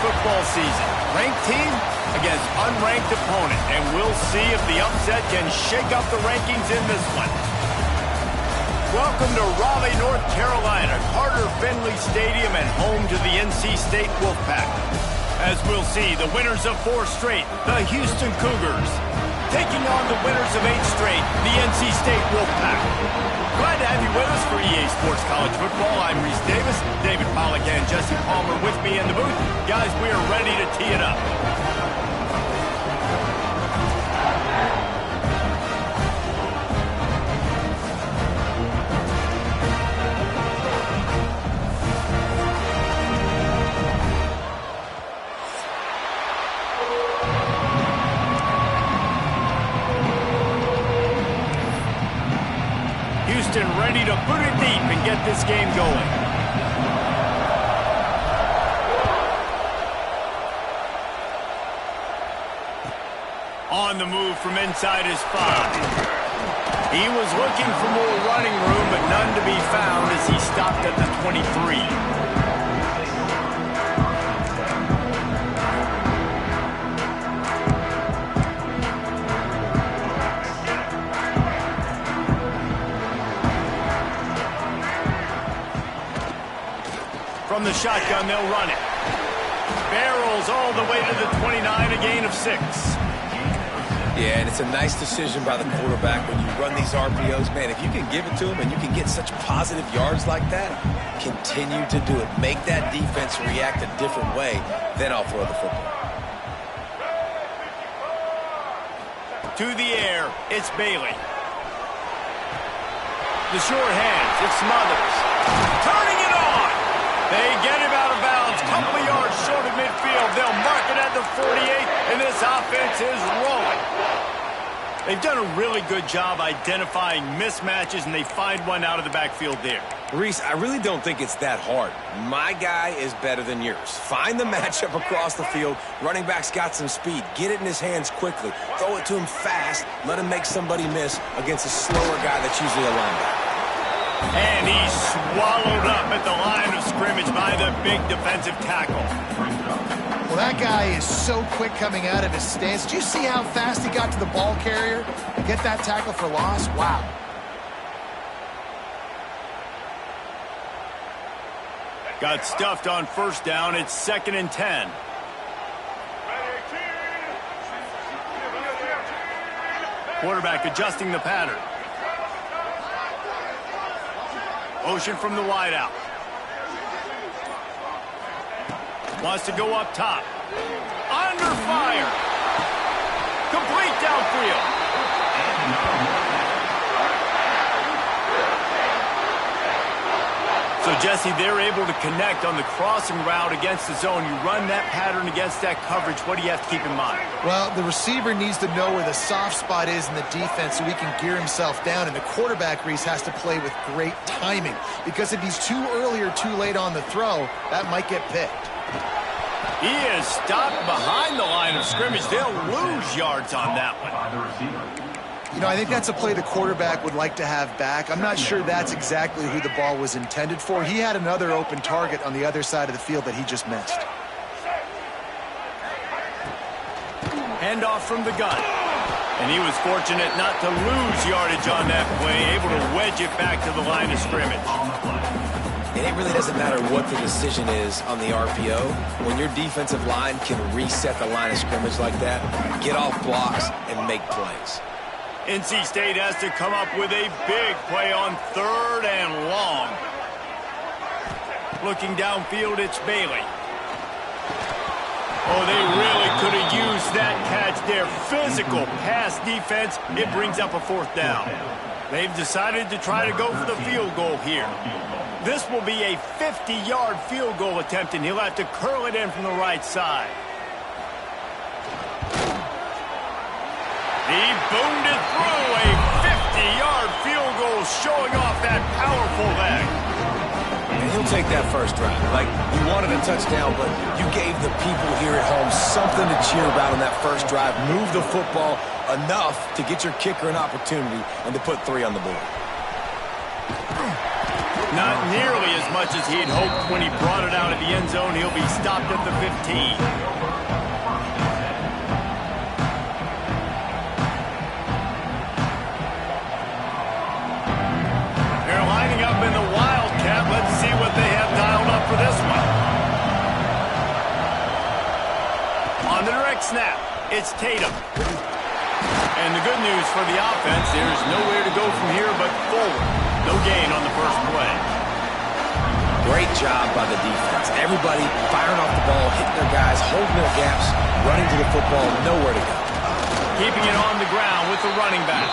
football season. Ranked team against unranked opponent, and we'll see if the upset can shake up the rankings in this one. Welcome to Raleigh, North Carolina, Carter Finley Stadium, and home to the NC State Wolfpack. As we'll see, the winners of 4 straight, the Houston Cougars, taking on the winners of 8 straight, the NC State Wolfpack. Glad to have you with us for EA Sports College Football. I'm Reese Davis, David Pollack and Jesse Palmer with me in the booth. Guys, we are ready to tee it up. Ready to put it deep and get this game going. On the move from inside his 5. He was looking for more running room, but none to be found as he stopped at the 23. From the shotgun, they'll run it. Barrels all the way to the 29, a gain of 6. Yeah, and it's a nice decision by the quarterback when you run these RPOs. Man, if you can give it to him and you can get such positive yards like that, continue to do it. Make that defense react a different way, then I'll throw the football. To the air, it's Bailey. The short hands, it's Smothers. Turning it on! They get him out of bounds, couple of yards short of midfield. They'll mark it at the 48, and this offense is rolling. They've done a really good job identifying mismatches, and they find one out of the backfield there. Reese, I really don't think it's that hard. My guy is better than yours. Find the matchup across the field. Running back's got some speed. Get it in his hands quickly. Throw it to him fast. Let him make somebody miss against a slower guy that's usually a linebacker. And he's swallowed up at the line of scrimmage by the big defensive tackle. Well, that guy is so quick coming out of his stance. Did you see how fast he got to the ball carrier? Get that tackle for loss? Wow. Got stuffed on first down. It's 2nd and 10. Quarterback adjusting the pattern. Motion from the wideout. Wants to go up top. Under fire. Complete downfield. So, Jesse, they're able to connect on the crossing route against the zone. You run that pattern against that coverage. What do you have to keep in mind? Well, the receiver needs to know where the soft spot is in the defense so he can gear himself down. And the quarterback, Reese, has to play with great timing. Because if he's too early or too late on the throw, that might get picked. He is stopped behind the line of scrimmage. They'll lose yards on that one. You know, I think that's a play the quarterback would like to have back. I'm not sure that's exactly who the ball was intended for. He had another open target on the other side of the field that he just missed. Handoff from the gun. And he was fortunate not to lose yardage on that play, able to wedge it back to the line of scrimmage. And it really doesn't matter what the decision is on the RPO. When your defensive line can reset the line of scrimmage like that, get off blocks and make plays. NC State has to come up with a big play on 3rd and long. Looking downfield, it's Bailey. Oh, they really could have used that catch there. Physical pass defense. It brings up a 4th down. They've decided to try to go for the field goal here. This will be a 50-yard field goal attempt, and he'll have to curl it in from the right side. He boomed it through. A 50-yard field goal showing off that powerful leg. And he'll take that first drive. Like, you wanted a touchdown, but you gave the people here at home something to cheer about on that first drive. Move the football enough to get your kicker an opportunity and to put 3 on the board. Not nearly as much as he had hoped when he brought it out of the end zone. He'll be stopped at the 15. They're lining up in the Wildcat. Let's see what they have dialed up for this one. On the direct snap, it's Tatum. And the good news for the offense, there's nowhere to go from here but forward. No gain on the first play. Great job by the defense. Everybody firing off the ball, hitting their guys, holding their gaps, running to the football, nowhere to go. Keeping it on the ground with the running back.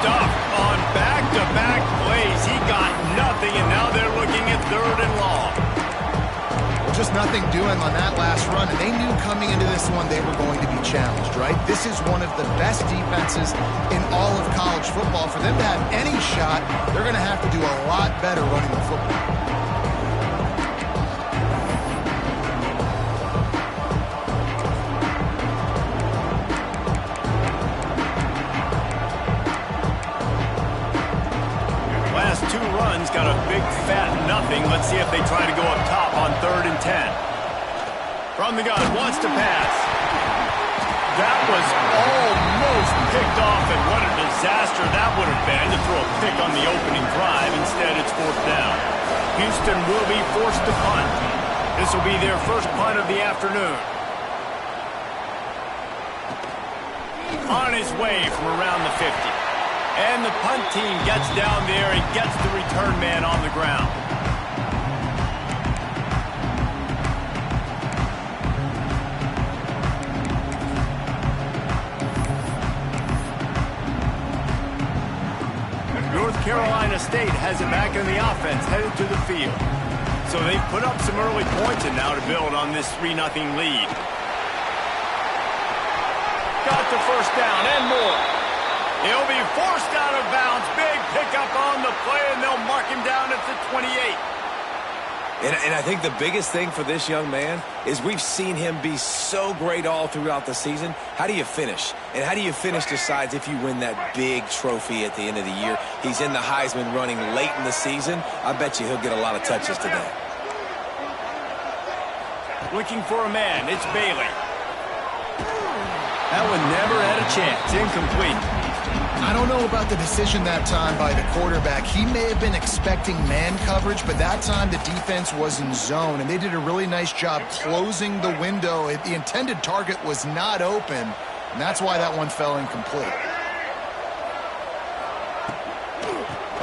Stuffed on back-to-back plays. He got nothing, and now they're looking at 3rd and long. Just nothing doing on that last run, and they knew coming into this one they were going to be challenged, right? This is one of the best defenses in all of college football. For them to have any shot, they're going to have to do a lot better running the football. Got a big fat nothing. Let's see if they try to go up top on 3rd and 10. From the gun, wants to pass. That was almost picked off, and what a disaster that would have been to throw a pick on the opening drive. Instead, it's 4th down. Houston will be forced to punt. This will be their first punt of the afternoon. On his way from around the 50. And the punt team gets down there and gets the return man on the ground. North Carolina State has it back in the offense, headed to the field. So they've put up some early points and now to build on this 3-0 lead. Got the first down and more. He'll be forced out of bounds. Big pickup on the play, and they'll mark him down at the 28. And I think the biggest thing for this young man is we've seen him be so great all throughout the season. How do you finish? And how do you finish decides if you win that big trophy at the end of the year. He's in the Heisman running late in the season. I bet you he'll get a lot of touches today. Looking for a man. It's Bailey. That one never had a chance. Incomplete. I don't know about the decision that time by the quarterback. He may have been expecting man coverage, but that time the defense was in zone, and they did a really nice job closing the window. The intended target was not open, and that's why that one fell incomplete.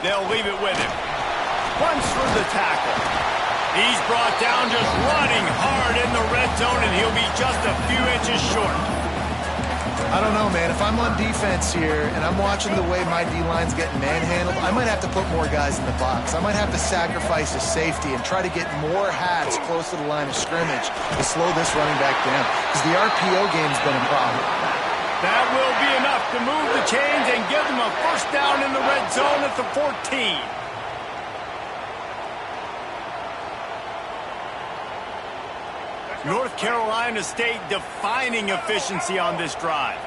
They'll leave it with him. Runs through the tackle. He's brought down just running hard in the red zone, and he'll be just a few inches short. I don't know, man. If I'm on defense here and I'm watching the way my D-line's getting manhandled, I might have to put more guys in the box. I might have to sacrifice a safety and try to get more hats close to the line of scrimmage to slow this running back down, because the RPO game's been a problem. That will be enough to move the chains and give them a first down in the red zone at the 14. North Carolina State defining efficiency on this drive.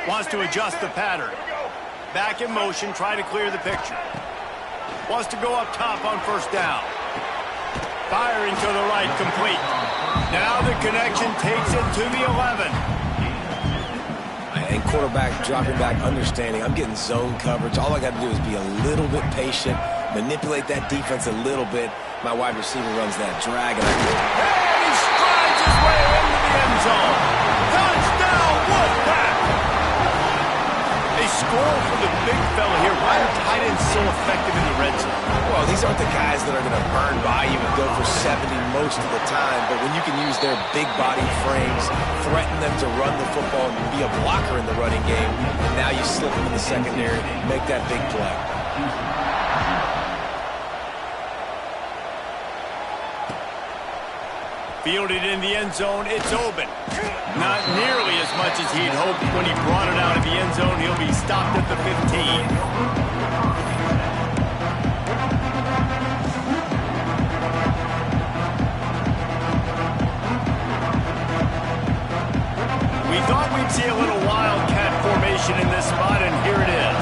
Wants to adjust the pattern. Back in motion, try to clear the picture. Wants to go up top on first down. Firing to the right, complete. Now the connection takes it to the 11. And quarterback dropping back, understanding I'm getting zone coverage. All I got to do is be a little bit patient, manipulate that defense a little bit. My wide receiver runs that drag, and he strides his way into the end zone. Touchdown, Wolfpack! They score for the big fella here. Why are tight ends so effective in the red zone? Well, these aren't the guys that are going to burn by you and go for 70 most of the time, but when you can use their big body frames, threaten them to run the football and be a blocker in the running game, and now you slip them in the secondary, make that big play. Fielded in the end zone, it's open. Not nearly as much as he'd hoped when he brought it out of the end zone. He'll be stopped at the 15. We thought we'd see a little wildcat formation in this spot, and here it is.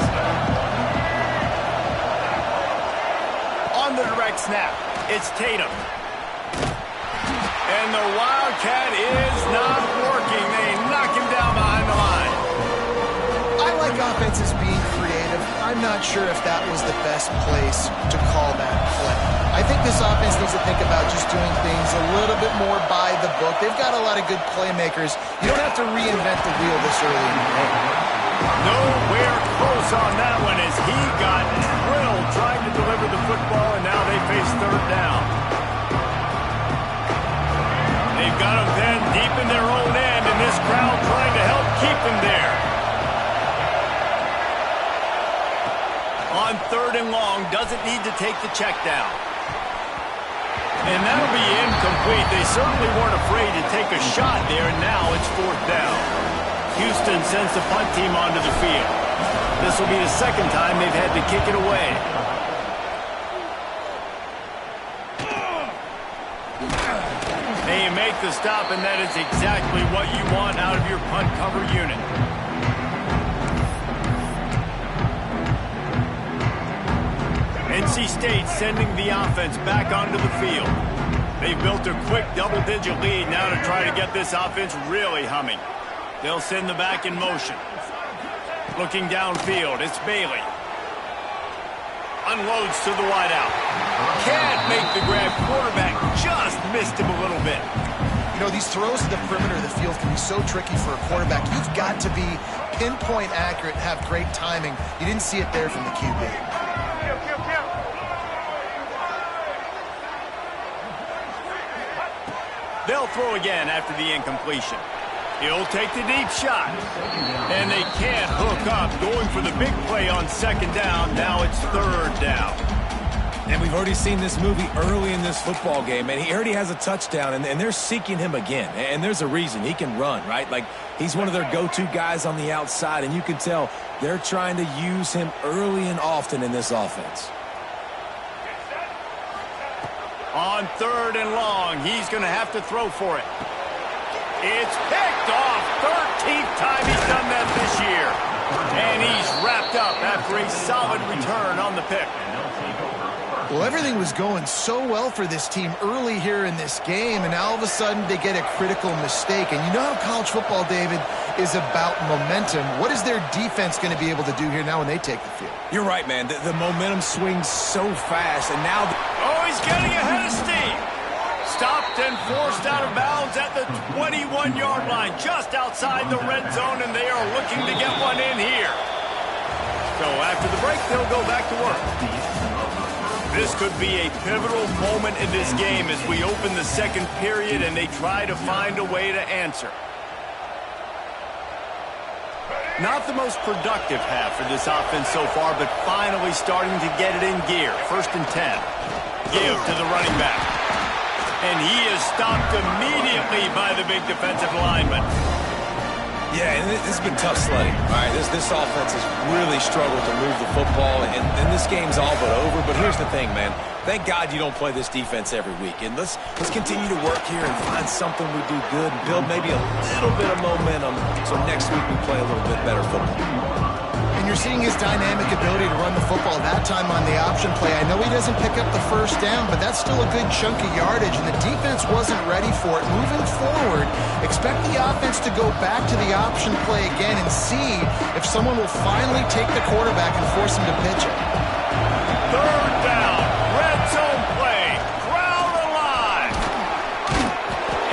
Direct snap. It's Tatum. And the Wildcat is not working. They knock him down behind the line. I like offenses being creative. I'm not sure if that was the best place to call that play. I think this offense needs to think about just doing things a little bit more by the book. They've got a lot of good playmakers. You don't have to reinvent the wheel this early in the game. Nowhere close on that one as he got drilled trying to deliver the football, and now they face third down. They've got him then deep in their own end, and this crowd trying to help keep him there. On third and long, doesn't need to take the check down. And that'll be incomplete. They certainly weren't afraid to take a shot there, and now it's fourth down. Houston sends the punt team onto the field. This will be the second time they've had to kick it away. They make the stop, and that is exactly what you want out of your punt cover unit. NC State sending the offense back onto the field. They've built a quick double-digit lead now to try to get this offense really humming. They'll send the back in motion. Looking downfield, it's Bailey. Unloads to the wideout. Can't make the grab. Quarterback just missed him a little bit. You know, these throws to the perimeter of the field can be so tricky for a quarterback. You've got to be pinpoint accurate and have great timing. You didn't see it there from the QB. They'll throw again after the incompletion. He'll take the deep shot. And they can't hook up. Going for the big play on second down. Now it's third down. And we've already seen this movie early in this football game, and he already has a touchdown, and they're seeking him again. And there's a reason. He can run, right? Like, he's one of their go-to guys on the outside, and you can tell they're trying to use him early and often in this offense. On third and long, he's going to have to throw for it. It's picked off. 13th time he's done that this year. And he's wrapped up after a solid return on the pick. Well, everything was going so well for this team early here in this game, and now all of a sudden they get a critical mistake. And you know how college football, David, is about momentum. What is their defense going to be able to do here now when they take the field? You're right, man. The momentum swings so fast, and now... Oh, he's getting ahead of steam. Stopped and forced out of bounds at the 21-yard line, just outside the red zone, and they are looking to get one in here. So after the break, they'll go back to work. This could be a pivotal moment in this game as we open the second period and they try to find a way to answer. Not the most productive half for this offense so far, but finally starting to get it in gear. First and 10. Give to the running back. And he is stopped immediately by the big defensive lineman. Yeah, and this has been tough sledding. All right, this offense has really struggled to move the football, and this game's all but over. But here's the thing, man. Thank God you don't play this defense every week. And let's continue to work here and find something we do good and build maybe a little bit of momentum so next week we play a little bit better football. And you're seeing his dynamic ability to run the football that time on the option play. I know he doesn't pick up the first down, but that's still a good chunk of yardage, and the defense wasn't ready for it. Moving forward, expect the offense to go back to the option play again and see if someone will finally take the quarterback and force him to pitch it. Third down, red zone play, crowd alive.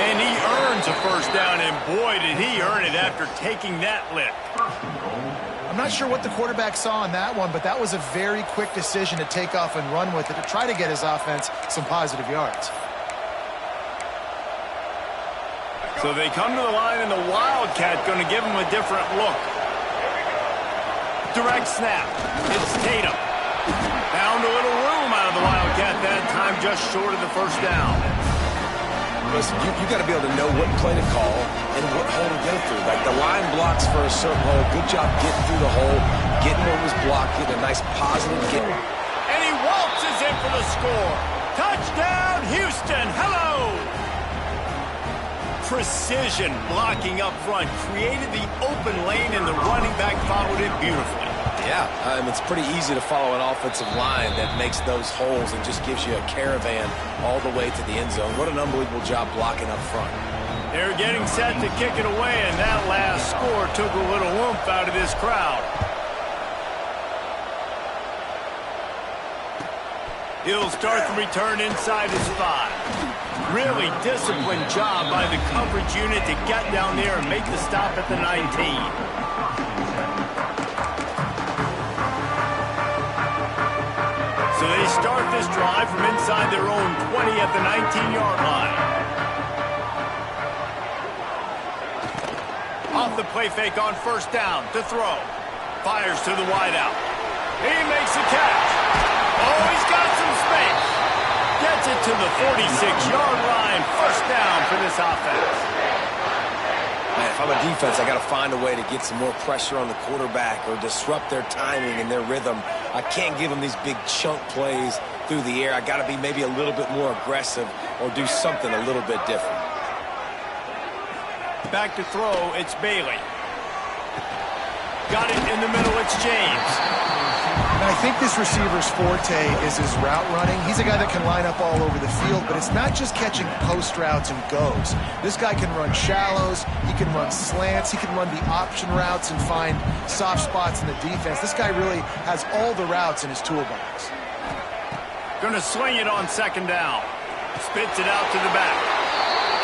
And he earns a first down, and boy, did he earn it after taking that lick. I'm not sure what the quarterback saw on that one, but that was a very quick decision to take off and run with it to try to get his offense some positive yards. So they come to the line, and the Wildcat going to give him a different look. Direct snap. It's Tatum. Found a little room out of the Wildcat that time, just short of the first down. Listen, you got to be able to know what play to call and what hole to go through. Like the line blocks for a certain hole. Good job getting through the hole, getting what was blocked, getting a nice positive get. And he waltzes in for the score. Touchdown, Houston. Hello. Precision blocking up front created the open lane, and the running back followed it beautifully. Yeah, it's pretty easy to follow an offensive line that makes those holes and just gives you a caravan all the way to the end zone. What an unbelievable job blocking up front. They're getting set to kick it away, and that last score took a little oomph out of this crowd. He'll start the return inside his 5. Really disciplined job by the coverage unit to get down there and make the stop at the 19. So they start this drive from inside their own 20 at the 19-yard line. Off the play fake on first down to throw. Fires to the wideout. He makes a catch. Oh, he's got some space. Gets it to the 46-yard line. First down for this offense. Man, if I'm a defense, I got to find a way to get some more pressure on the quarterback or disrupt their timing and their rhythm. I can't give them these big chunk plays through the air. I got to be maybe a little bit more aggressive or do something a little bit different. Back to throw, it's Bailey. Got it in the middle, it's James. And I think this receiver's forte is his route running. He's a guy that can line up all over the field, but it's not just catching post routes and goes. This guy can run shallows, he can run slants, he can run the option routes and find soft spots in the defense. This guy really has all the routes in his toolbox. Gonna swing it on second down. Spits it out to the back.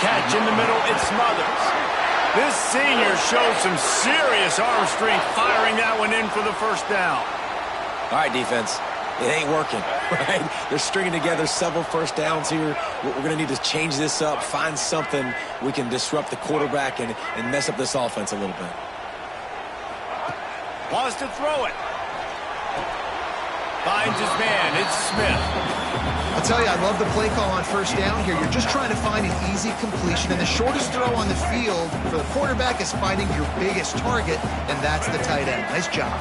Catch in the middle, it's Smothers. This senior shows some serious arm strength firing that one in for the first down. All right, defense, it ain't working, right? They're stringing together several first downs here. We're going to need to change this up, find something we can disrupt the quarterback and mess up this offense a little bit. Wants to throw it. Finds his man, it's Smith. I'll tell you, I love the play call on first down here. You're just trying to find an easy completion, and the shortest throw on the field for the quarterback is finding your biggest target, and that's the tight end. Nice job.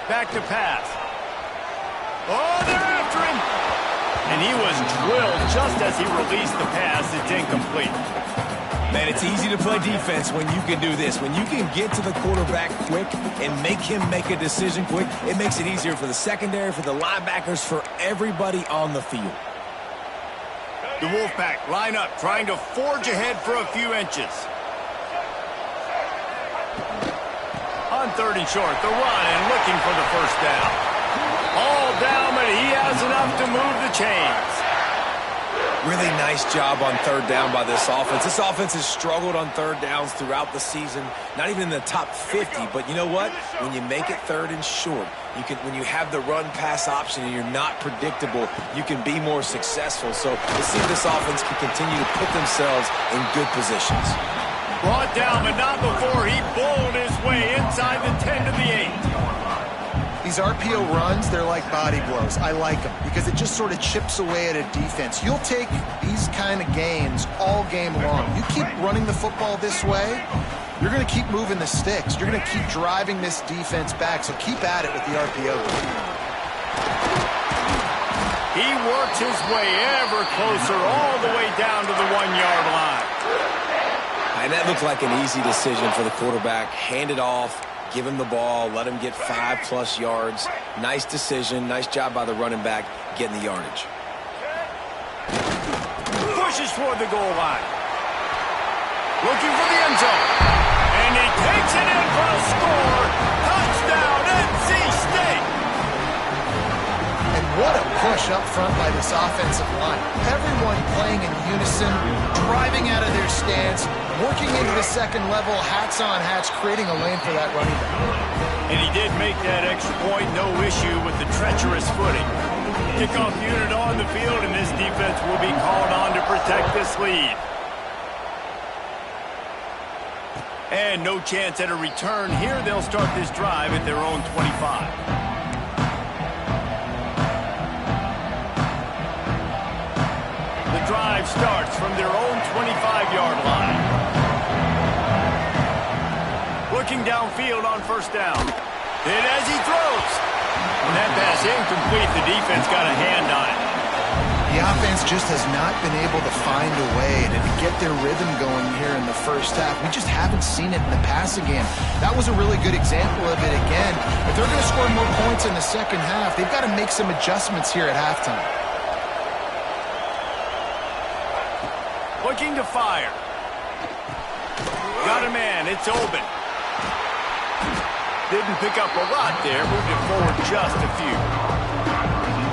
Back to pass. Oh, they're after him. And he was drilled just as he released the pass. It's incomplete. Man, it's easy to play defense when you can do this. When you can get to the quarterback quick and make him make a decision quick, it makes it easier for the secondary, for the linebackers, for everybody on the field. The Wolfpack line up, trying to forge ahead for a few inches. On third and short, the run and looking for the first down. All down, but he has enough to move the chains. Really nice job on third down by this offense. This offense has struggled on third downs throughout the season. Not even in the top 50, but you know what? When you make it third and short, when you have the run-pass option and you're not predictable, you can be more successful. So let's see if this offense can continue to put themselves in good positions. Brought down, but not before he bowled his way inside the 10 to the 8. These RPO runs, they're like body blows. I like them because it just sort of chips away at a defense. You'll take these kind of games all game long. You keep running the football this way, you're going to keep moving the sticks. You're going to keep driving this defense back, so keep at it with the RPO. He works his way ever closer all the way down to the 1-yard line. And that looked like an easy decision for the quarterback. Hand it off. Give him the ball, let him get 5+ yards. Nice decision, nice job by the running back getting the yardage. Pushes toward the goal line. Looking for the end zone. And he takes it in for a score. Touchdown, NC State. And what a push up front by this offensive line. Everyone playing in unison, driving out of their stance, working into the second level, hats on hats, creating a lane for that running back. And he did make that extra point, no issue with the treacherous footing. Kickoff unit on the field, and this defense will be called on to protect this lead. And no chance at a return here. They'll start this drive at their own 25. The drive starts from their own 25-yard line. Looking downfield on first down. Hit as he throws. And that pass incomplete. The defense got a hand on it. The offense just has not been able to find a way to get their rhythm going here in the first half. We just haven't seen it in the passing game. That was a really good example of it again. If they're going to score more points in the second half, they've got to make some adjustments here at halftime. Looking to fire. Got a man. It's open. Didn't pick up a lot there. Moved it forward just a few.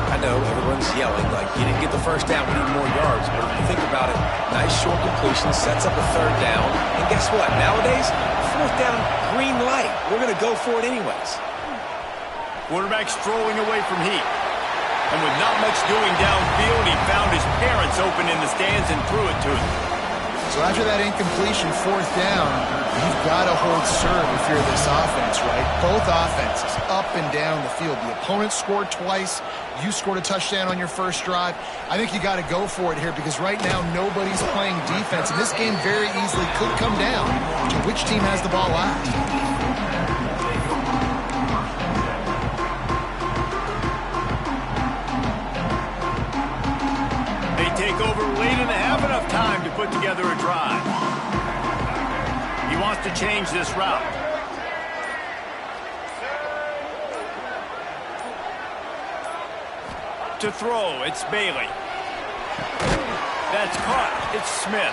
I know everyone's yelling like you didn't get the first down, we need more yards. But if you think about it, nice short completion, sets up a third down. And guess what? Nowadays, fourth down, green light. We're going to go for it anyways. Quarterback strolling away from heat. And with not much doing downfield, he found his parents open in the stands and threw it to him. So after that incompletion, fourth down, you've got to hold serve if you're this offense, right? Both offenses up and down the field. The opponent scored twice. You scored a touchdown on your first drive. I think you got to go for it here because right now nobody's playing defense. And this game very easily could come down to which team has the ball last. Take over late in the half, enough time to put together a drive. He wants to change this route. To throw, it's Bailey. That's caught. It's Smith.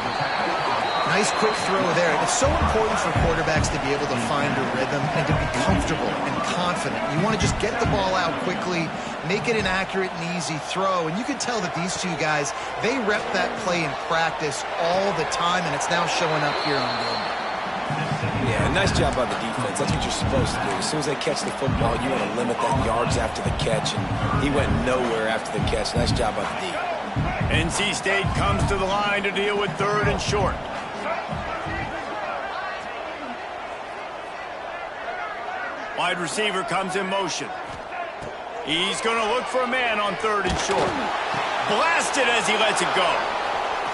Nice quick throw there. It's so important for quarterbacks to be able to find a rhythm and to be comfortable and confident. You want to just get the ball out quickly, make it an accurate and easy throw. And you can tell that these two guys, they rep that play in practice all the time, and it's now showing up here on game. Yeah, nice job by the defense. That's what you're supposed to do. As soon as they catch the football, you want to limit that yards after the catch, and he went nowhere after the catch. Nice job by the D. NC State comes to the line to deal with third and short. Wide receiver comes in motion. He's going to look for a man on third and short. Blasted as he lets it go.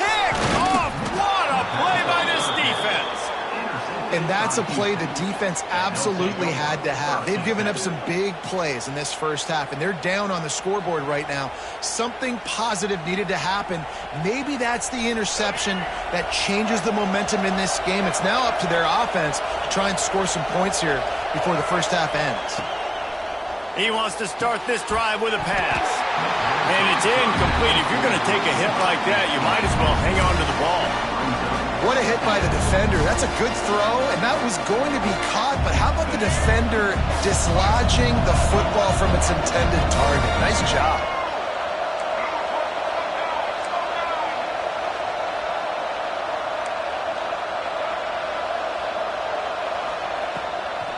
Picked off! What a play by this defense! And that's a play the defense absolutely had to have. They've given up some big plays in this first half, and they're down on the scoreboard right now. Something positive needed to happen. Maybe that's the interception that changes the momentum in this game. It's now up to their offense to try and score some points here before the first half ends. He wants to start this drive with a pass. And it's incomplete. If you're going to take a hit like that, you might as well hang on to the ball. What a hit by the defender. That's a good throw, and that was going to be caught, but how about the defender dislodging the football from its intended target? Nice job.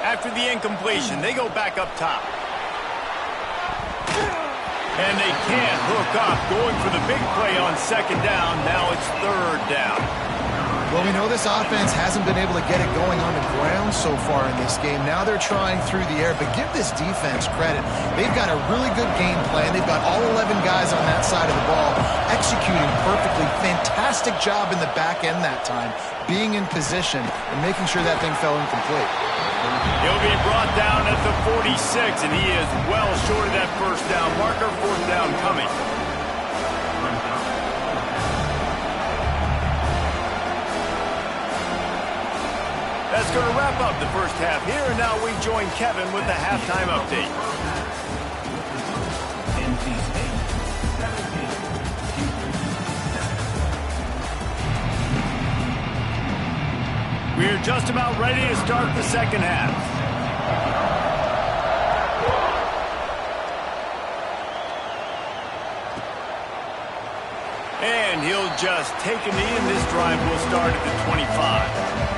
After the incompletion, they go back up top. And they can't hook up, going for the big play on second down. Now it's third down. Well, we know this offense hasn't been able to get it going on the ground so far in this game. Now they're trying through the air, but give this defense credit. They've got a really good game plan. They've got all 11 guys on that side of the ball executing perfectly. Fantastic job in the back end that time, being in position and making sure that thing fell incomplete. He'll be brought down at the 46, and he is well short of that first down marker. Fourth down coming. That's going to wrap up the first half here, and now we join Kevin with the halftime update. We're just about ready to start the second half. And he'll just take a knee, and this drive will start at the 25.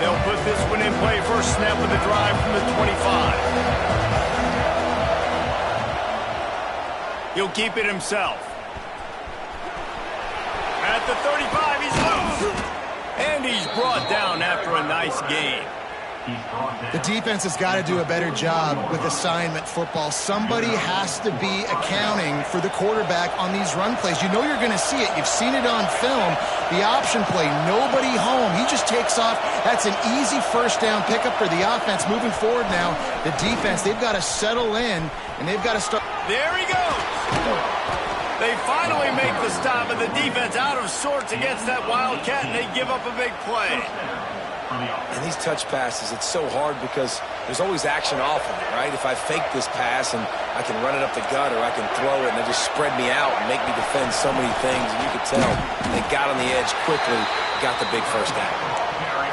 They'll put this one in play. First snap of the drive from the 25. He'll keep it himself. At the 35, he's loose. And he's brought down after a nice gain. The defense has got to do a better job with assignment football. Somebody has to be accounting for the quarterback on these run plays. You know you're going to see it. You've seen it on film. The option play, nobody home. He just takes off. That's an easy first down pickup for the offense. Moving forward now, the defense, they've got to settle in, and they've got to start. There he goes. They finally make the stop, and the defense out of sorts against that Wildcat, and they give up a big play. And these touch passes, it's so hard because there's always action off of it, right? If I fake this pass and I can run it up the gut or I can throw it and they just spread me out and make me defend so many things, and you could tell they got on the edge quickly, got the big first down.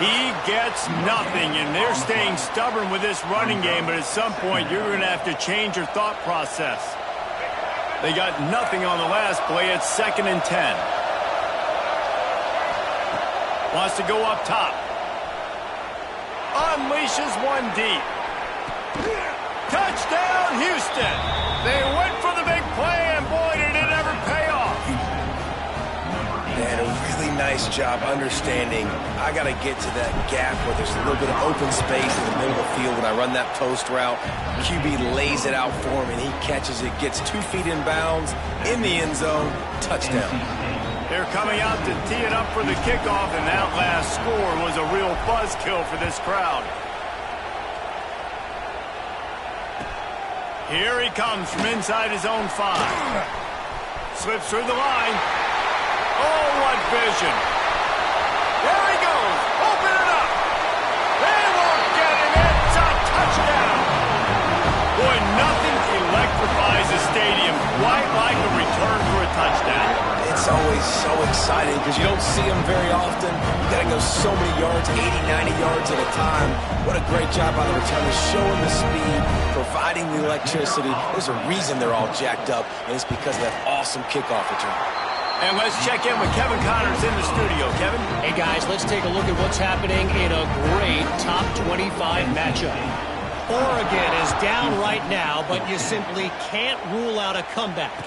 He gets nothing, and they're staying stubborn with this running game, but at some point you're going to have to change your thought process. They got nothing on the last play. It's 2nd and 10. Wants to go up top. Unleashes one deep. Touchdown, Houston. They went for the big play, and boy, did it ever pay off. Man, a really nice job understanding I got to get to that gap where there's a little bit of open space in the middle of the field when I run that post route. QB lays it out for him, and he catches it, gets 2 feet in bounds, in the end zone, touchdown. They're coming out to tee it up for the kickoff, and that last score was a real buzzkill for this crowd. Here he comes from inside his own 5. Slips through the line. Oh, what vision. There he goes. Open it up. They won't get him. It's a touchdown. Boy, nothing electrifies a stadium quite like a return for a touchdown. It's always so exciting because you don't see them very often. You got to go so many yards, 80, 90 yards at a time. What a great job by the returners, showing the speed, providing the electricity. There's a reason they're all jacked up, and it's because of that awesome kickoff return. And let's check in with Kevin Connors in the studio. Kevin? Hey, guys, let's take a look at what's happening in a great top 25 matchup. Oregon is down right now, but you simply can't rule out a comeback.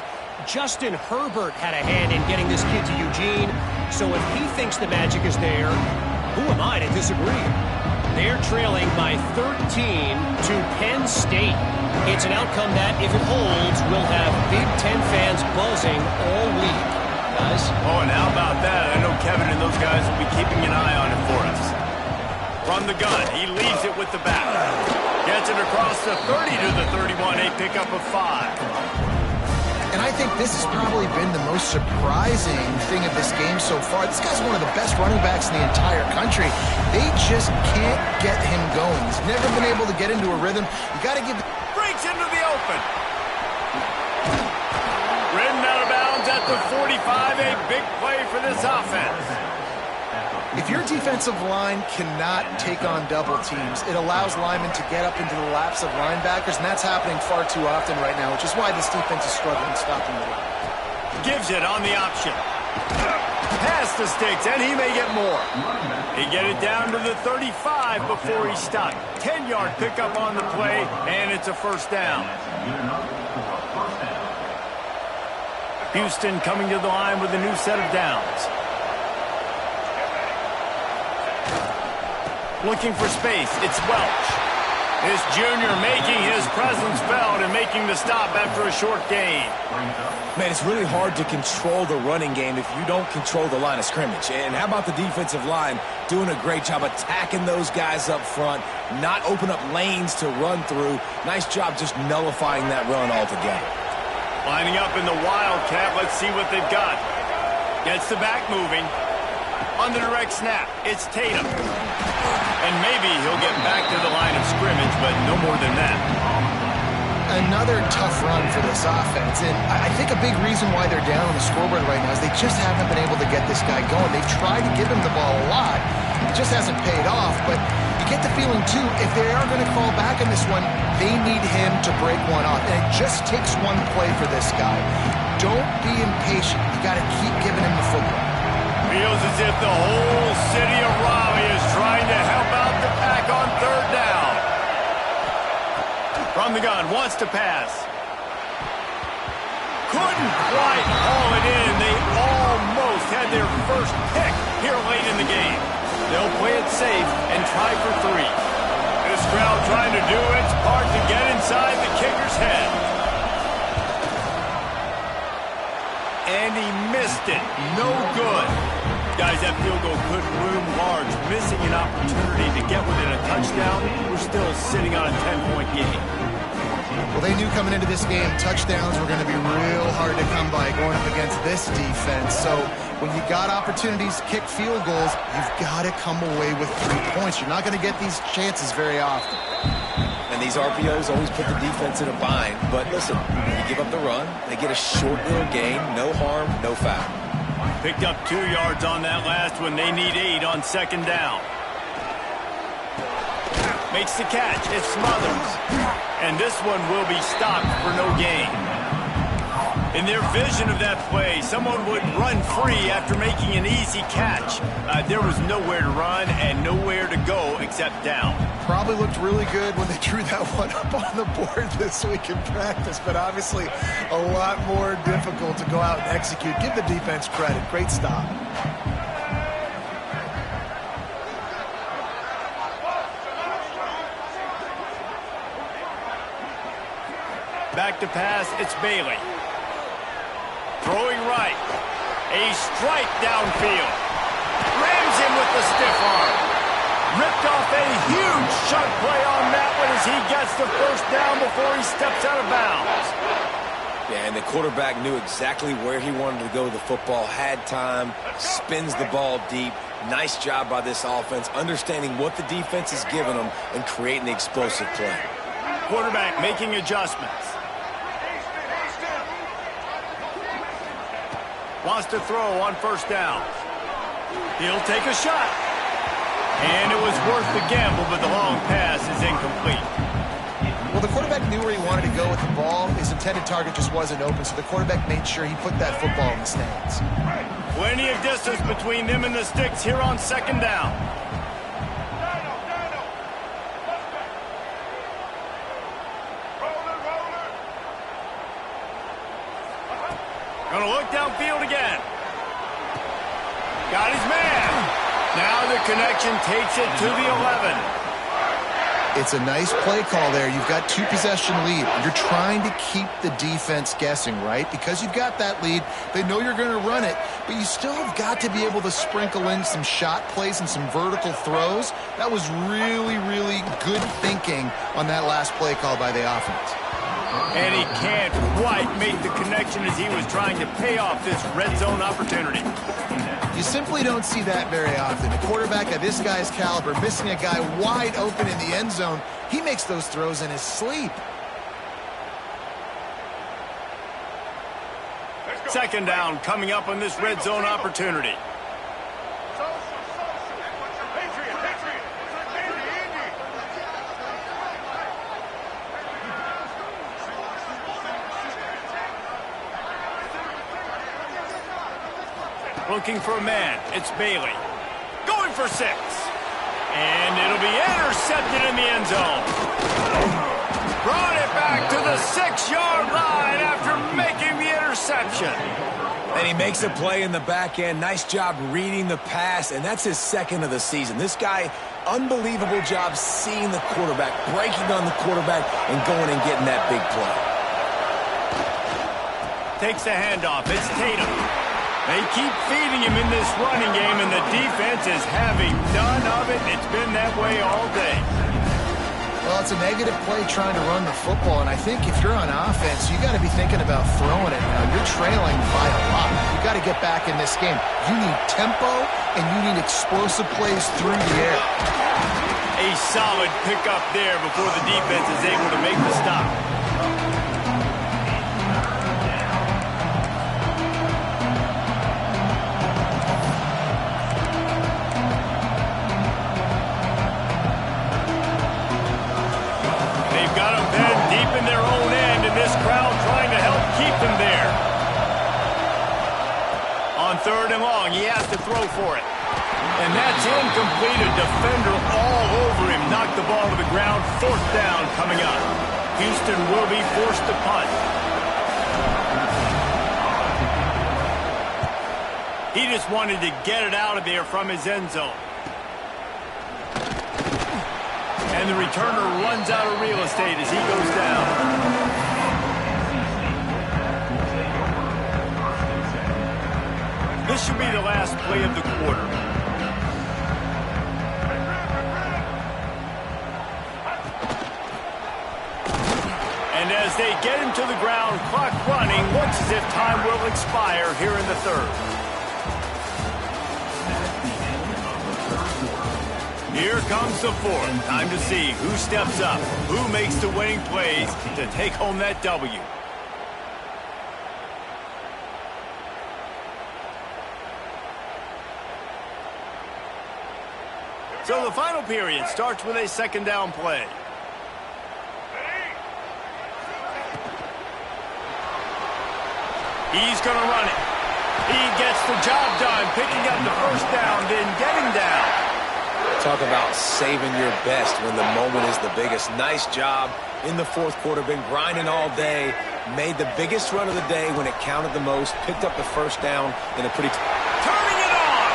Justin Herbert had a hand in getting this kid to Eugene, so if he thinks the magic is there, who am I to disagree? They're trailing by 13 to Penn State. It's an outcome that, if it holds, will have Big Ten fans buzzing all week. Guys? Oh, and how about that? I know Kevin and those guys will be keeping an eye on it for us. From the gun, he leaves it with the back. Gets it across the 30 to the 31, a pickup of 5. And I think this has probably been the most surprising thing of this game so far. This guy's one of the best running backs in the entire country. They just can't get him going. He's never been able to get into a rhythm. You got to give... Breaks into the open. Ridden out of bounds at the 45, a big play for this offense. If your defensive line cannot take on double teams, it allows linemen to get up into the laps of linebackers, and that's happening far too often right now, which is why this defense is struggling stopping the run. Gives it on the option. Pass the sticks, and he may get more. He get it down to the 35 before he's stopped. 10-yard pickup on the play, and it's a first down. Houston coming to the line with a new set of downs. Looking for space, it's Welch. This junior making his presence felt and making the stop after a short gain. Man, it's really hard to control the running game if you don't control the line of scrimmage. And how about the defensive line doing a great job attacking those guys up front, not open up lanes to run through. Nice job just nullifying that run altogether. Lining up in the Wildcat, let's see what they've got. Gets the back moving. On the direct snap, it's Tatum. And maybe he'll get back to the line of scrimmage, but no more than that. Another tough run for this offense, and I think a big reason why they're down on the scoreboard right now is they just haven't been able to get this guy going. They've tried to give him the ball a lot. It just hasn't paid off, but you get the feeling, too, if they are going to call back in this one, they need him to break one off. And it just takes one play for this guy. Don't be impatient. You got to keep giving him the football. Feels as if the whole city of Raleigh is trying to help out the pack on third down. From the gun, wants to pass. Couldn't quite haul it in. They almost had their first pick here late in the game. They'll play it safe and try for 3. crowd trying to do its part to get inside the kicker's head. And he missed it. No good. Guys, that field goal could loom large. Missing an opportunity to get within a touchdown. We're still sitting on a 10-point game. Well, they knew coming into this game touchdowns were going to be real hard to come by going up against this defense. So when you got opportunities to kick field goals, you've got to come away with 3 points. You're not going to get these chances very often. And these RPOs always put the defense in a bind. But listen, when you give up the run, they get a short little gain, no harm, no foul. Picked up 2 yards on that last one. They need 8 on second down. Makes the catch. It's Smothers. And this one will be stopped for no gain. In their vision of that play, someone would run free after making an easy catch. There was nowhere to run and nowhere to go except down. Probably looked really good when they drew that one up on the board this week in practice, but obviously a lot more difficult to go out and execute. Give the defense credit. Great stop. Back to pass, it's Bailey. Throwing right. A strike downfield. Rams him with the stiff arm. Ripped off a huge chunk play on that one as he gets the first down before he steps out of bounds. Yeah, and the quarterback knew exactly where he wanted to go with the football, had time, spins the ball deep. Nice job by this offense, understanding what the defense is giving them and creating the explosive play. Quarterback making adjustments. Wants to throw on first down. He'll take a shot. And it was worth the gamble, but the long pass is incomplete. Well, the quarterback knew where he wanted to go with the ball. His intended target just wasn't open, so the quarterback made sure he put that football in the stands. Plenty of distance between them and the sticks here on second down. Gonna look downfield again. Got his man. Now the connection takes it to the 11. It's a nice play call there. You've got 2-possession lead. You're trying to keep the defense guessing, right? Because you've got that lead, they know you're going to run it, but you still have got to be able to sprinkle in some shot plays and some vertical throws. That was really, really good thinking on that last play call by the offense. And he can't quite make the connection as he was trying to pay off this red zone opportunity. You simply don't see that very often. A quarterback of this guy's caliber missing a guy wide open in the end zone. He makes those throws in his sleep. Second down coming up on this red zone opportunity. Looking for a man. It's Bailey. Going for 6. And it'll be intercepted in the end zone. Brought it back to the 6-yard line after making the interception. And he makes a play in the back end. Nice job reading the pass, and that's his second of the season. This guy, unbelievable job seeing the quarterback, breaking on the quarterback, and going and getting that big play. Takes the handoff. It's Tatum. They keep feeding him in this running game, and the defense is having none of it. It's been that way all day. Well, it's a negative play trying to run the football, and I think if you're on offense, you got to be thinking about throwing it now. You're trailing by a lot. You got to get back in this game. You need tempo, and you need explosive plays through the air. A solid pickup there before the defense is able to make the stop. In their own end, and this crowd trying to help keep them there. On third and long, he has to throw for it. And that's incomplete. A defender all over him. Knocked the ball to the ground. Fourth down coming up. Houston will be forced to punt. He just wanted to get it out of there from his end zone. And the returner runs out of real estate as he goes down. This should be the last play of the quarter. And as they get him to the ground, clock running, looks as if time will expire here in the third. Here comes the fourth. Time to see who steps up, who makes the winning plays to take home that W. So the final period starts with a second down play. He's going to run it. He gets the job done, picking up the first down, then getting down. Talk about saving your best when the moment is the biggest. Nice job in the fourth quarter. Been grinding all day. Made the biggest run of the day when it counted the most. Picked up the first down in a pretty... Turning it on.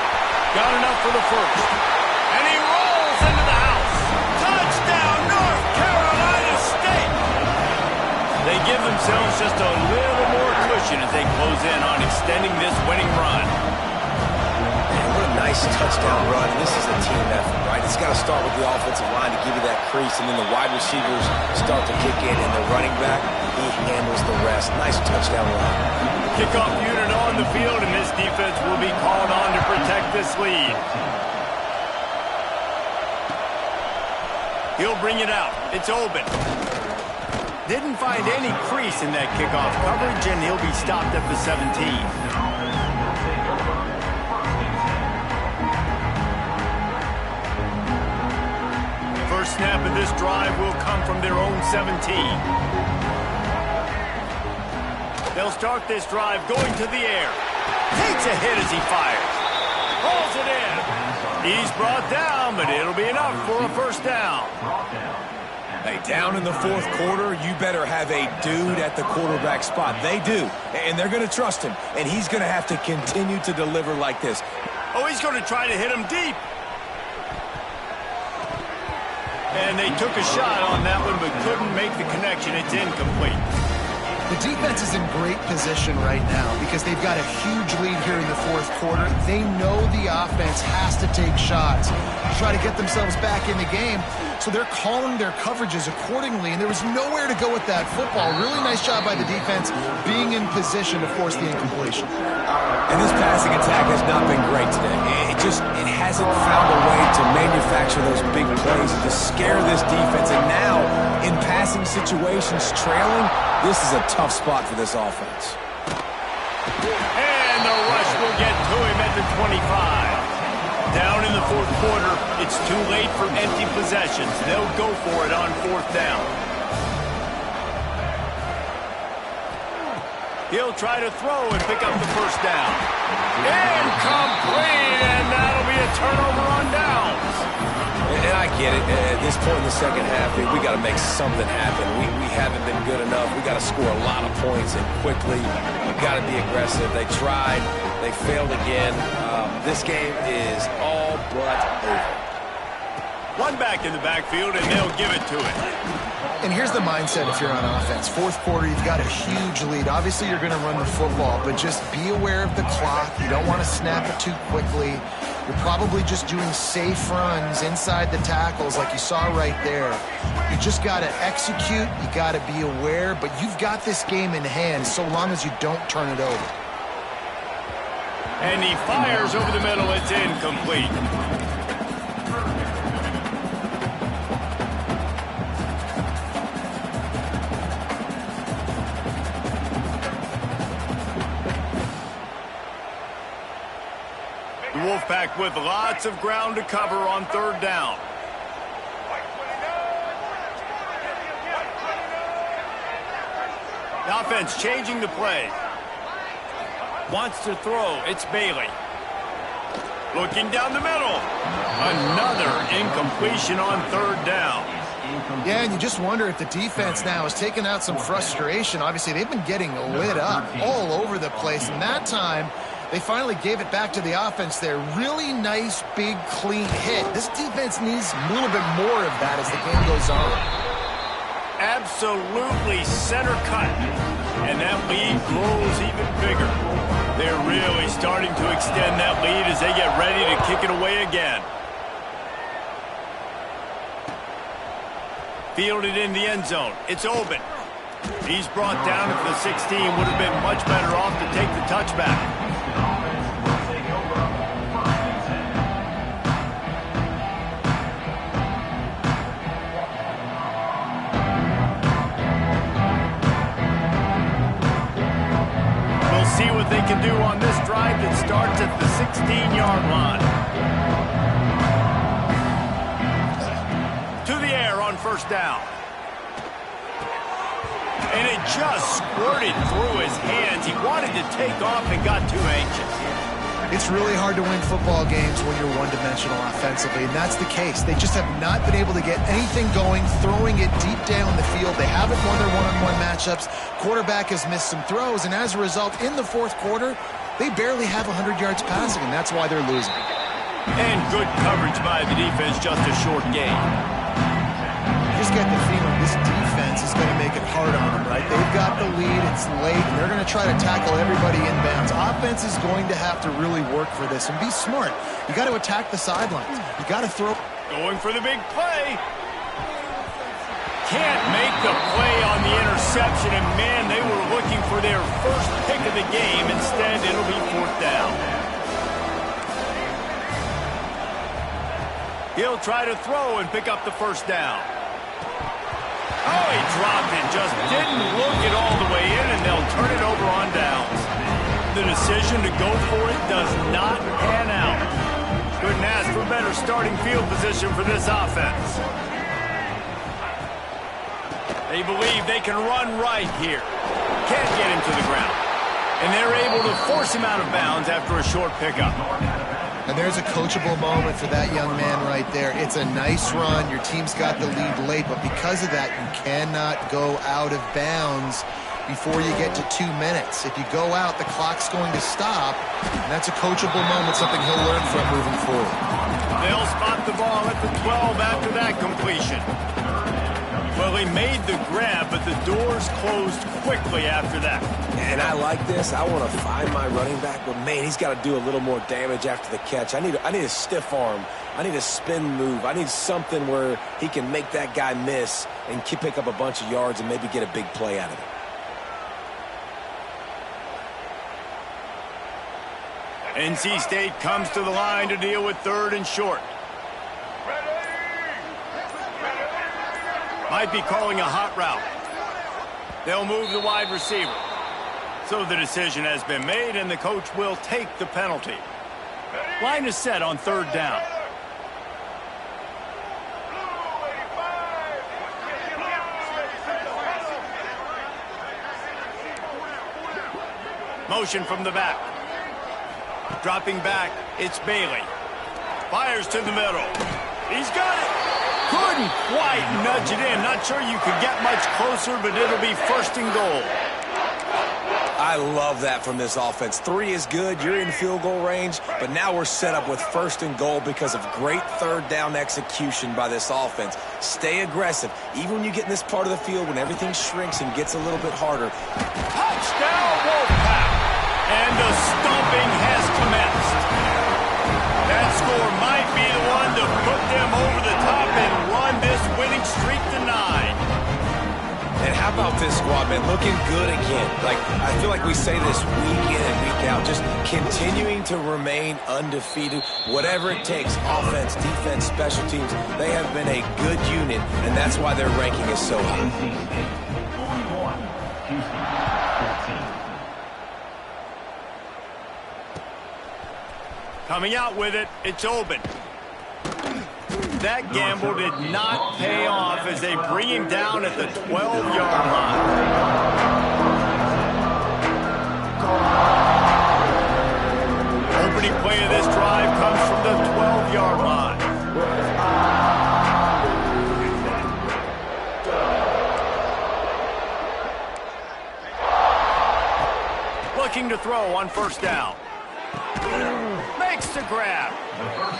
Got enough for the first. And he rolls into the house. Touchdown, North Carolina State. They give themselves just a little more cushion as they close in on extending this winning run. Nice touchdown run. This is a team effort, right? It's got to start with the offensive line to give you that crease, and then the wide receivers start to kick in, and the running back, he handles the rest. Nice touchdown run. Kickoff unit on the field, and this defense will be called on to protect this lead. He'll bring it out. It's open. Didn't find any crease in that kickoff coverage, and he'll be stopped at the 17. First snap of this drive will come from their own 17. They'll start this drive going to the air. Takes a hit as he fires. Pulls it in. He's brought down, but it'll be enough for a first down. Hey, down in the fourth quarter, you better have a dude at the quarterback spot. They do, and they're going to trust him, and he's going to have to continue to deliver like this. Oh, he's going to try to hit him deep. And they took a shot on that one, but couldn't make the connection. It's incomplete. The defense is in great position right now because they've got a huge lead here in the fourth quarter. They know the offense has to take shots to try to get themselves back in the game. So they're calling their coverages accordingly, and there was nowhere to go with that football. Really nice job by the defense being in position to force the incompletion. And this passing attack has not been great today. It hasn't found a way to manufacture those big plays and to scare this defense. And now, in passing situations, trailing, this is a tough spot for this offense. And the rush will get to him at the 25. Down in the fourth quarter, it's too late for empty possessions. They'll go for it on fourth down. He'll try to throw and pick up the first down. Incomplete, and that'll be a turnover on downs. And I get it. At this point in the second half, we got to make something happen. We haven't been good enough. We got to score a lot of points and quickly. We've got to be aggressive. They tried. They failed again. This game is all but over. One back in the backfield, and they'll give it to it. And here's the mindset if you're on offense. Fourth quarter, you've got a huge lead. Obviously, you're going to run the football, but just be aware of the clock. You don't want to snap it too quickly. You're probably just doing safe runs inside the tackles like you saw right there. You just got to execute. You got to be aware, but you've got this game in hand so long as you don't turn it over. And he fires over the middle. It's incomplete. The Wolfpack with lots of ground to cover on third down. The offense changing the play. Wants to throw. It's Bailey. Looking down the middle. Another incompletion on third down. Yeah, and you just wonder if the defense now is taking out some frustration. Obviously, they've been getting lit up all over the place, and that time They finally gave it back to the offense there. Really nice, big, clean hit. This defense needs a little bit more of that as the game goes on. Absolutely center cut. And that lead grows even bigger. They're really starting to extend that lead as they get ready to kick it away again. Fielded in the end zone. It's open. He's brought down at the 16. Would have been much better off to take the touchback. We'll see what they can do on this drive that starts at the 16-yard line. To the air on first down. And it just squirted through his hands. He wanted to take off and got too anxious. It's really hard to win football games when you're one-dimensional offensively, and that's the case. They just have not been able to get anything going, throwing it deep down the field. They haven't won their one-on-one matchups. Quarterback has missed some throws, and as a result, in the fourth quarter, they barely have 100 yards passing, and that's why they're losing. And good coverage by the defense, just a short gain. Just get the feeling this defense is going to make it hard on them, right? They've got the lead, it's late, and they're going to try to tackle everybody inbounds. Offense is going to have to really work for this and be smart. You got to attack the sidelines. You got to throw. Going for the big play. Can't make the play on the interception, and man, they were looking for their first pick of the game. Instead, it'll be fourth down. He'll try to throw and pick up the first down. Oh, he dropped it. Just didn't look it all the way in, and they'll turn it over on downs. The decision to go for it does not pan out. Couldn't ask for better starting field position for this offense. They believe they can run right here. Can't get him to the ground. And they're able to force him out of bounds after a short pickup. And there's a coachable moment for that young man right there. It's a nice run. Your team's got the lead late, but because of that, you cannot go out of bounds before you get to 2 minutes. If you go out, the clock's going to stop, and that's a coachable moment, something he'll learn from moving forward. They'll spot the ball at the 12 after that completion. Well, he made the grab, but the doors closed quickly after that. And I like this. I want to find my running back, but man, he's got to do a little more damage after the catch. I need a stiff arm. I need a spin move. I need something where he can make that guy miss and pick up a bunch of yards and maybe get a big play out of it. NC State comes to the line to deal with third and short. Might be calling a hot route. They'll move the wide receiver. So the decision has been made, and the coach will take the penalty. Line is set on third down. Motion from the back. Dropping back, it's Bailey. Fires to the middle. He's got it. Couldn't quite nudge it in. Not sure you could get much closer, but it'll be first and goal. I love that from this offense. 3 is good. You're in field goal range, but now we're set up with first and goal because of great third down execution by this offense. Stay aggressive. Even when you get in this part of the field, when everything shrinks and gets a little bit harder. Touchdown, Wolfpack! And the stomping has commenced. That score might be the one to put them over the top and run this winning streak to 9. And how about this squad, man? Looking good again. Like, I feel like we say this week in and week out, just continuing to remain undefeated, whatever it takes, offense, defense, special teams. They have been a good unit, and that's why their ranking is so high. Coming out with it, it's open. That gamble did not pay off as they bring him down at the 12-yard line. Opening play of this drive comes from the 12-yard line. Looking to throw on first down. Makes the grab.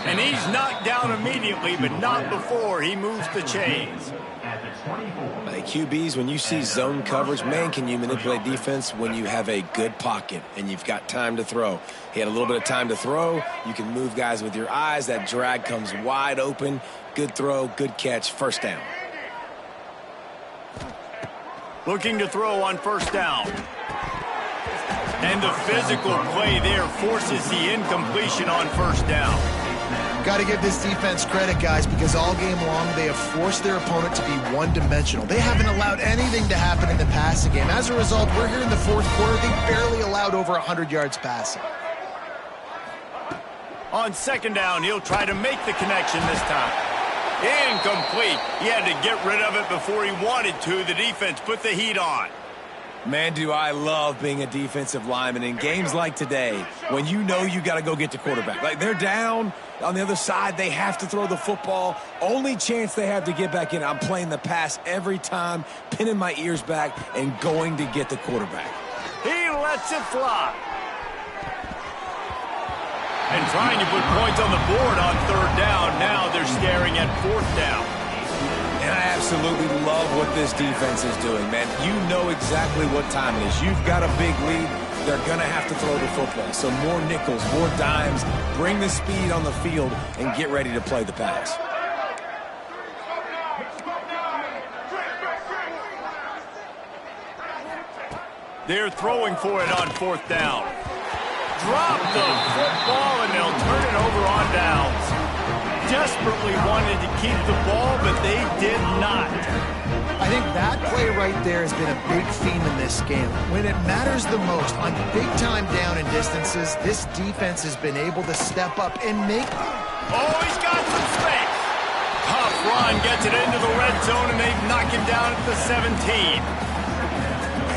And he's knocked down immediately, but not before he moves the chains. Hey, QBs, when you see zone coverage, man, can you manipulate defense when you have a good pocket and you've got time to throw. He had a little bit of time to throw. You can move guys with your eyes. That drag comes wide open. Good throw, good catch, first down. Looking to throw on first down. And the physical play there forces the incompletion on first down. Got to give this defense credit, guys, because all game long they have forced their opponent to be one-dimensional. They haven't allowed anything to happen in the passing game. As a result, we're here in the fourth quarter. They barely allowed over 100 yards passing. On second down, he'll try to make the connection this time. Incomplete. He had to get rid of it before he wanted to. The defense put the heat on. Man, do I love being a defensive lineman in games like today when you know you got to go get the quarterback. Like, they're down on the other side. They have to throw the football. Only chance they have to get back in. I'm playing the pass every time, pinning my ears back and going to get the quarterback. He lets it fly. And trying to put points on the board on third down. Now they're staring at fourth down. And I absolutely love what this defense is doing, man. You know exactly what time it is. You've got a big lead. They're going to have to throw the football. So more nickels, more dimes. Bring the speed on the field and get ready to play the pass. They're throwing for it on fourth down. Drop the football, and they'll turn it over on downs. Desperately wanted to keep the ball, but they did not. I think that play right there has been a big theme in this game. When it matters the most, on big-time down and distances, this defense has been able to step up and make... Oh, he's got some space. Tough run gets it into the red zone, and they've knocked him down at the 17.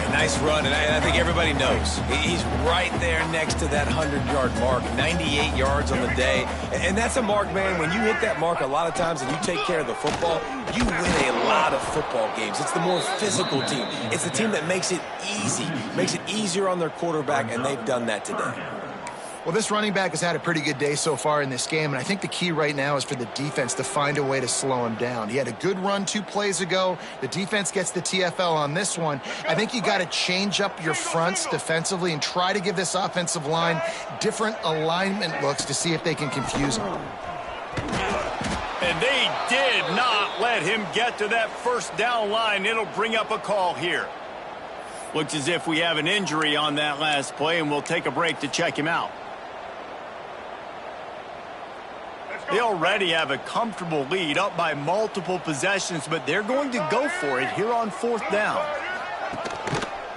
Nice run, and I think everybody knows. He's right there next to that 100-yard mark, 98 yards on the day. And that's a mark, man, when you hit that mark a lot of times and you take care of the football, you win a lot of football games. It's the more physical team. It's the team that makes it easy, makes it easier on their quarterback, and they've done that today. Well, this running back has had a pretty good day so far in this game, and I think the key right now is for the defense to find a way to slow him down. He had a good run 2 plays ago. The defense gets the TFL on this one. I think you got to change up your fronts defensively and try to give this offensive line different alignment looks to see if they can confuse him. And they did not let him get to that first down line. It'll bring up a call here. Looks as if we have an injury on that last play, and we'll take a break to check him out. They already have a comfortable lead, up by multiple possessions, but they're going to go for it here on fourth down.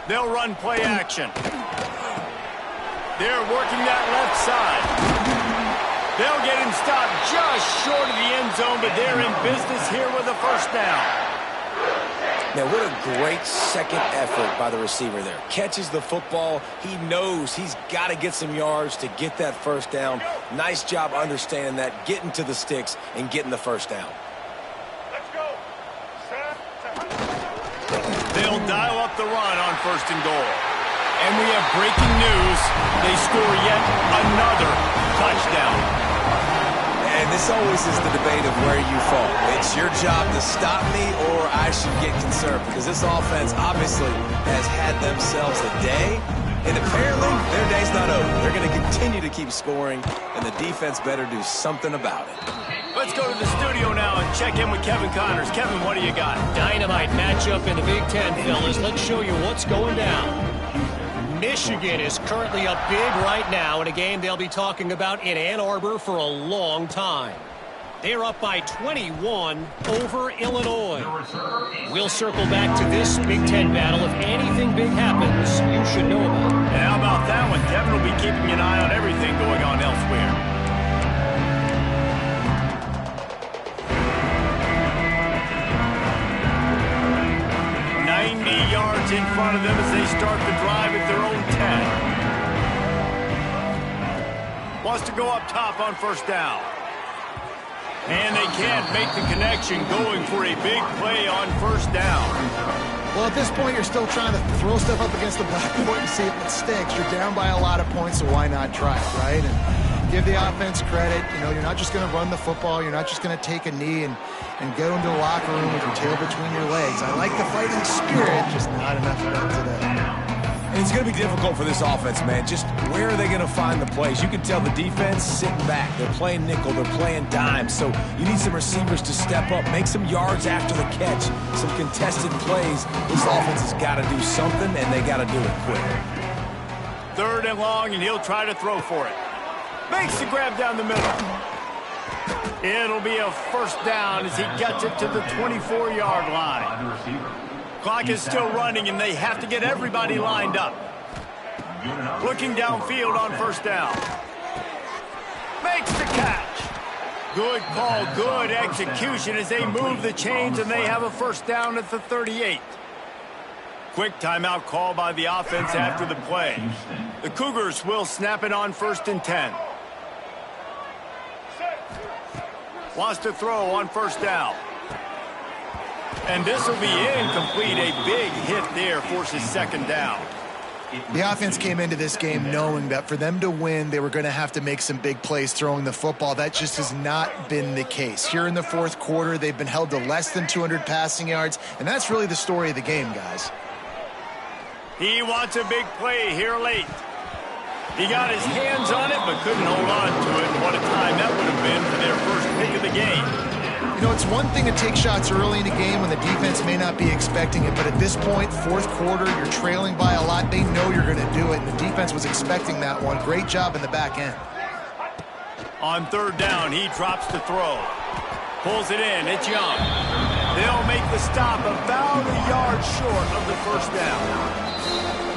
They'll run play action. They're working that left side. They'll get him stopped just short of the end zone, but they're in business here with a first down. Now, what a great second effort by the receiver there. Catches the football. He knows he's got to get some yards to get that first down. Nice job understanding that, getting to the sticks and getting the first down. They'll dial up the run on first and goal. And we have breaking news. They score yet another touchdown. And this always is the debate of where you fall. It's your job to stop me, or I should get concerned, because this offense obviously has had themselves a day, and apparently their day's not over. They're going to continue to keep scoring, and the defense better do something about it. Let's go to the studio now and check in with Kevin Connors. Kevin, what do you got? Dynamite matchup in the Big Ten, fellas. Let's show you what's going down. Michigan is currently up big right now in a game they'll be talking about in Ann Arbor for a long time. They're up by 21 over Illinois. We'll circle back to this Big Ten battle. If anything big happens, you should know about it. And how about that one? Kevin will be keeping an eye on everything going on elsewhere. Yards in front of them as they start the drive at their own 10. Wants to go up top on first down. And they can't make the connection, going for a big play on first down. Well, at this point, you're still trying to throw stuff up against the blackboard and see if it sticks. You're down by a lot of points, so why not try it, right? And give the offense credit. You know, you're not just going to run the football. You're not just going to take a knee and go into the locker room with your tail between your legs. I like the fighting spirit, just not enough of that today. And it's going to be difficult for this offense, man. Just where are they going to find the plays? You can tell the defense sitting back. They're playing nickel. They're playing dime. So you need some receivers to step up, make some yards after the catch, some contested plays. This offense has got to do something, and they got to do it quick. 3rd and long, and he'll try to throw for it. Makes the grab down the middle. It'll be a 1st down as he gets it to the 24-yard line. Clock is still running, and they have to get everybody lined up. Looking downfield on 1st down. Makes the catch. Good call, good execution as they move the chains, and they have a 1st down at the 38. Quick timeout call by the offense after the play. The Cougars will snap it on 1st and 10. Wants to throw on 1st down. And this will be incomplete. A big hit there forces 2nd down. The offense came into this game knowing that for them to win, they were going to have to make some big plays throwing the football. That just has not been the case. Here in the 4th quarter, they've been held to less than 200 passing yards, and that's really the story of the game, guys. He wants a big play here late. He got his hands on it, but couldn't hold on to it. What a time that would have been for their 1st pick of the game. You know, it's one thing to take shots early in a game when the defense may not be expecting it, but at this point, 4th quarter, you're trailing by a lot. They know you're going to do it, and the defense was expecting that one. Great job in the back end. On 3rd down, he drops the throw. Pulls it in. It's Young. They'll make the stop about a yard short of the 1st down.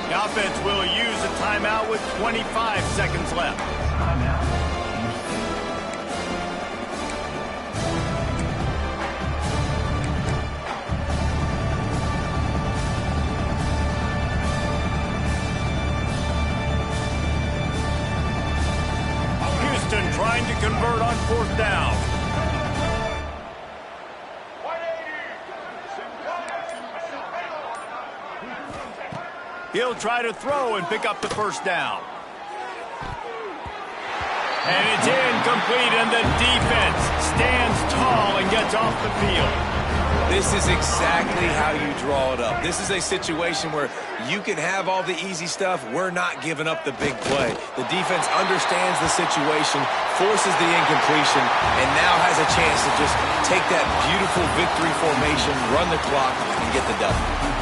The offense will use a timeout with 25 seconds left. Houston trying to convert on 4th down. He'll try to throw and pick up the 1st down. And it's incomplete, and the defense stands tall and gets off the field. This is exactly how you draw it up. This is a situation where you can have all the easy stuff. We're not giving up the big play. The defense understands the situation, forces the incompletion, and now has a chance to just take that beautiful victory formation, run the clock, and get the W.